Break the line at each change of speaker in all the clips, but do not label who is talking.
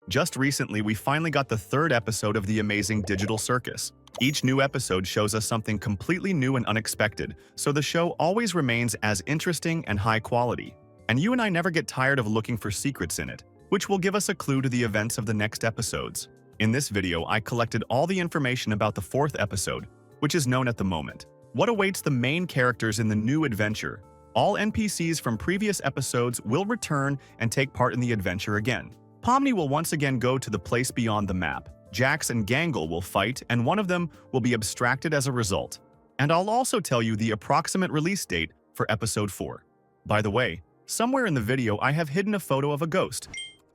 Just recently, we finally got the third episode of the Amazing Digital Circus. Each new episode shows us something completely new and unexpected, so the show always remains as interesting and high quality. And you and I never get tired of looking for secrets in it, which will give us a clue to the events of the next episodes. In this video, I collected all the information about the fourth episode, which is known at the moment. What awaits the main characters in the new adventure? All NPCs from previous episodes will return and take part in the adventure again. Pomni will once again go to the place beyond the map. Jax and Gangle will fight, and one of them will be abstracted as a result. And I'll also tell you the approximate release date for episode 4. By the way, somewhere in the video I have hidden a photo of a ghost,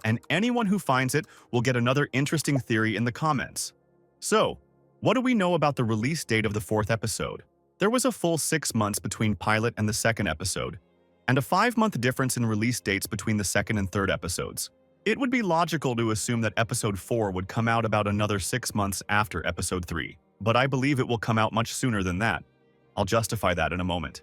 and anyone who finds it will get another interesting theory in the comments. So, what do we know about the release date of the fourth episode? There was a full 6 months between pilot and the second episode, and a 5-month difference in release dates between the second and third episodes. It would be logical to assume that episode 4 would come out about another 6 months after episode 3, but I believe it will come out much sooner than that. I'll justify that in a moment.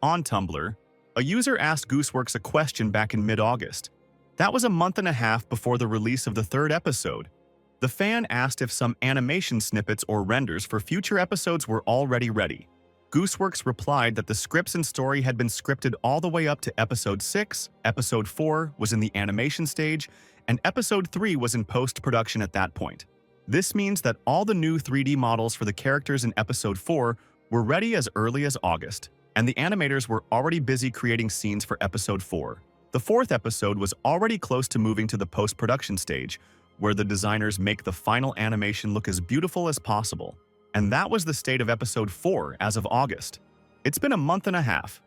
On Tumblr, a user asked Gooseworks a question back in mid-August. That was a month and a half before the release of the third episode. The fan asked if some animation snippets or renders for future episodes were already ready. Gooseworks replied that the scripts and story had been scripted all the way up to episode 6, episode 4 was in the animation stage, and episode 3 was in post-production at that point. This means that all the new 3D models for the characters in episode 4 were ready as early as August, and the animators were already busy creating scenes for episode 4. The fourth episode was already close to moving to the post-production stage, where the designers make the final animation look as beautiful as possible. And that was the state of episode 4 as of August. It's been a month and a half.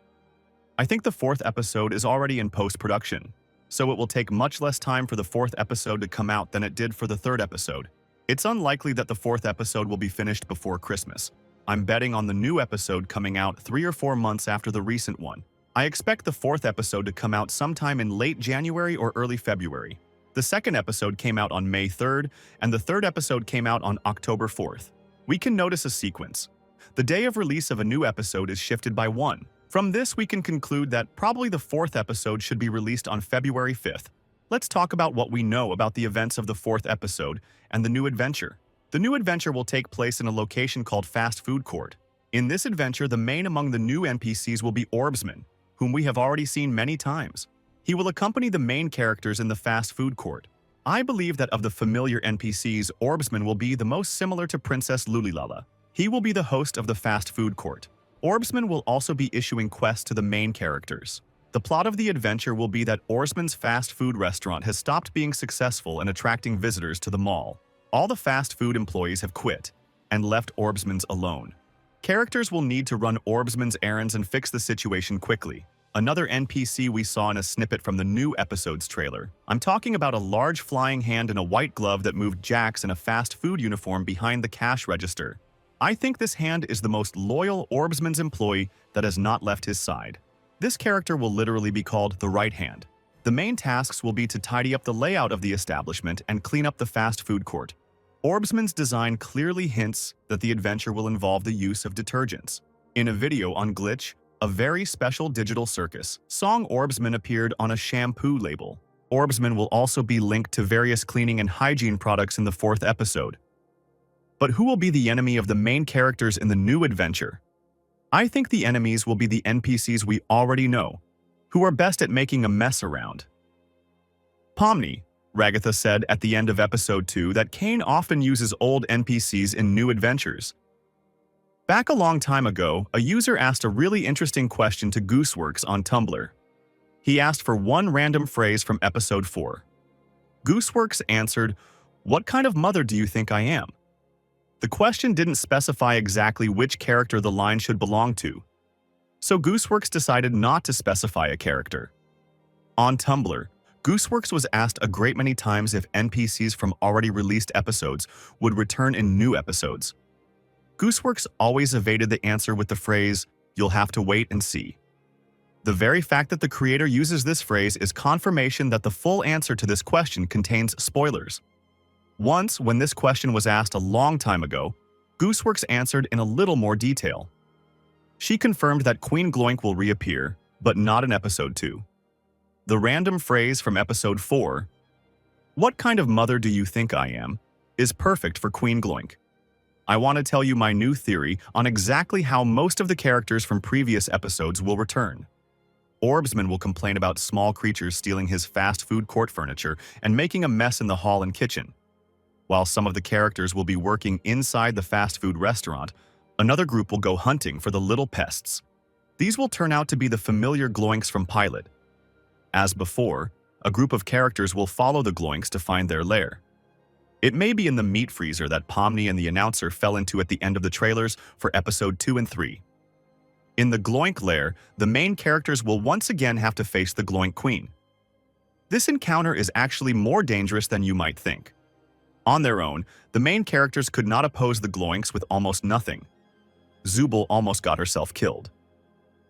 I think the fourth episode is already in post-production, so it will take much less time for the fourth episode to come out than it did for the third episode. It's unlikely that the fourth episode will be finished before Christmas. I'm betting on the new episode coming out 3 or 4 months after the recent one. I expect the fourth episode to come out sometime in late January or early February. The second episode came out on May 3rd, and the third episode came out on October 4th. We can notice a sequence. The day of release of a new episode is shifted by 1. From this, we can conclude that probably the fourth episode should be released on February 5th. Let's talk about what we know about the events of the fourth episode and the new adventure. The new adventure will take place in a location called Fast Food Court. In this adventure, the main among the new NPCs will be Orbsman, whom we have already seen many times. He will accompany the main characters in the Fast Food Court. I believe that of the familiar NPCs, Orbsman will be the most similar to Princess Lulilala. He will be the host of the Fast Food Court. Orbsman will also be issuing quests to the main characters. The plot of the adventure will be that Orbsman's fast food restaurant has stopped being successful in attracting visitors to the mall. All the fast food employees have quit and left Orbsman's alone. Characters will need to run Orbsman's errands and fix the situation quickly. Another NPC we saw in a snippet from the new episode's trailer. I'm talking about a large flying hand in a white glove that moved Jax in a fast food uniform behind the cash register. I think this hand is the most loyal Orbsman's employee that has not left his side. This character will literally be called the Right Hand. The main tasks will be to tidy up the layout of the establishment and clean up the fast food court. Orbsman's design clearly hints that the adventure will involve the use of detergents. In a video on Glitch, a very special digital circus, song Orbsman appeared on a shampoo label. Orbsman will also be linked to various cleaning and hygiene products in the fourth episode. But who will be the enemy of the main characters in the new adventure? I think the enemies will be the NPCs we already know, who are best at making a mess around. Pomni, Ragatha said at the end of episode 2 that Kane often uses old NPCs in new adventures. Back a long time ago, a user asked a really interesting question to Gooseworks on Tumblr. He asked for one random phrase from episode 4. Gooseworks answered, "What kind of mother do you think I am?" The question didn't specify exactly which character the line should belong to, so Gooseworks decided not to specify a character. On Tumblr, Gooseworks was asked a great many times if NPCs from already released episodes would return in new episodes. Gooseworks always evaded the answer with the phrase, "You'll have to wait and see." The very fact that the creator uses this phrase is confirmation that the full answer to this question contains spoilers. Once, when this question was asked a long time ago, Gooseworks answered in a little more detail. She confirmed that Queen Gloink will reappear, but not in episode 2. The random phrase from episode 4, What kind of mother do you think I am? Is perfect for Queen Gloink. I want to tell you my new theory on exactly how most of the characters from previous episodes will return. Orbsman will complain about small creatures stealing his fast food court furniture and making a mess in the hall and kitchen. While some of the characters will be working inside the fast food restaurant, another group will go hunting for the little pests. These will turn out to be the familiar Gloinks from Pilot. As before, a group of characters will follow the Gloinks to find their lair. It may be in the meat freezer that Pomni and the announcer fell into at the end of the trailers for episode 2 and 3. In the Gloink lair, the main characters will once again have to face the Gloink Queen. This encounter is actually more dangerous than you might think. On their own, the main characters could not oppose the Gloinks with almost nothing. Zubul almost got herself killed.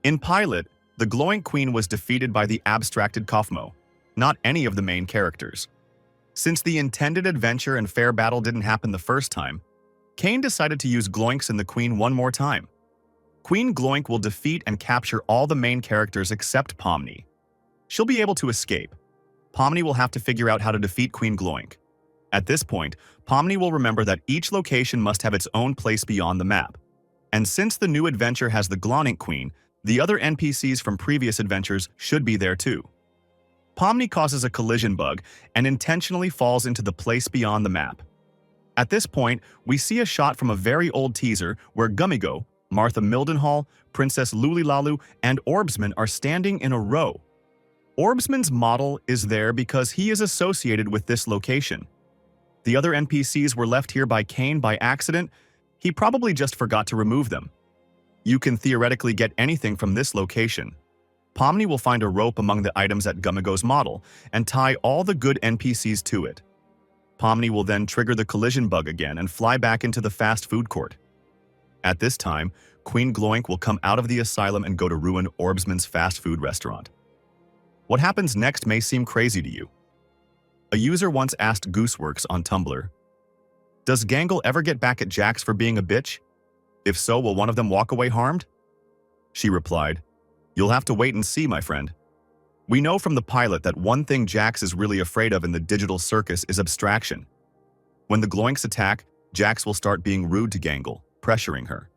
In Pilot, the Gloink Queen was defeated by the abstracted Kaufmo, not any of the main characters. Since the intended adventure and fair battle didn't happen the first time, Kane decided to use Gloinks and the Queen one more time. Queen Gloink will defeat and capture all the main characters except Pomni. She'll be able to escape. Pomni will have to figure out how to defeat Queen Gloink. At this point, Pomni will remember that each location must have its own place beyond the map. And since the new adventure has the Glonink Queen, the other NPCs from previous adventures should be there too. Pomni causes a collision bug and intentionally falls into the place beyond the map. At this point, we see a shot from a very old teaser where Gummigo, Martha Mildenhall, Princess Lulilalu, and Orbsman are standing in a row. Orbsman's model is there because he is associated with this location. The other NPCs were left here by Kane by accident. He probably just forgot to remove them. You can theoretically get anything from this location. Pomni will find a rope among the items at Gummigo's model and tie all the good NPCs to it. Pomni will then trigger the collision bug again and fly back into the fast food court. At this time, Queen Gloink will come out of the asylum and go to ruin Orbsman's fast food restaurant. What happens next may seem crazy to you. A user once asked Gooseworks on Tumblr, "Does Gangle ever get back at Jax for being a bitch? If so, will one of them walk away harmed?" She replied, "You'll have to wait and see, my friend. We know from the pilot that one thing Jax is really afraid of in the digital circus is abstraction. When the Gloinks attack, Jax will start being rude to Gangle, pressuring her.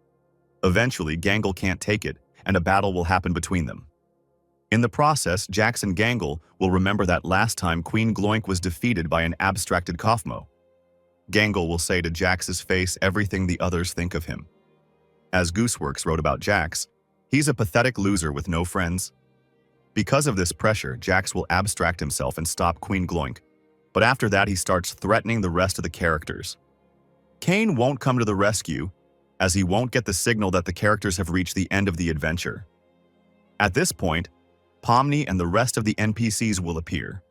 Eventually, Gangle can't take it, and a battle will happen between them. In the process, Jax and Gangle will remember that last time Queen Gloink was defeated by an abstracted Kaufmo. Gangle will say to Jax's face everything the others think of him. As Gooseworks wrote about Jax, he's a pathetic loser with no friends. Because of this pressure, Jax will abstract himself and stop Queen Gloink, but after that he starts threatening the rest of the characters. Kane won't come to the rescue, as he won't get the signal that the characters have reached the end of the adventure. At this point, Pomni and the rest of the NPCs will appear.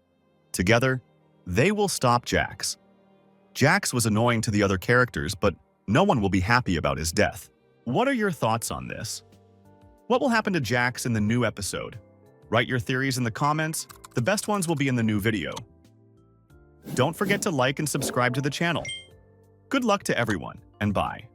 Together, they will stop Jax. Jax was annoying to the other characters, but no one will be happy about his death. What are your thoughts on this? What will happen to Jax in the new episode? Write your theories in the comments. The best ones will be in the new video. Don't forget to like and subscribe to the channel. Good luck to everyone, and bye.